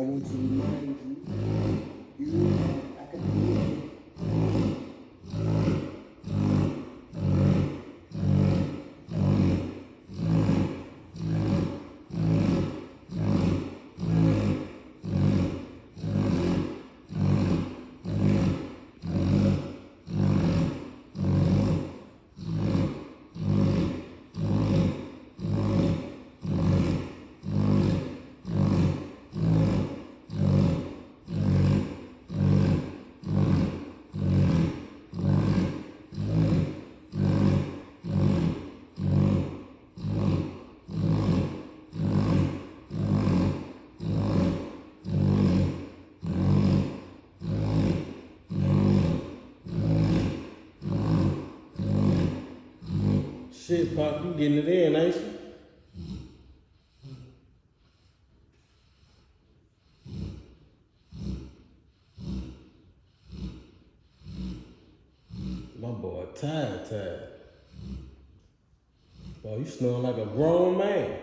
want you to remind you I can do it. Shit, Pop, you getting it in, ain't you? My boy tired. Boy, you snoring like a grown man.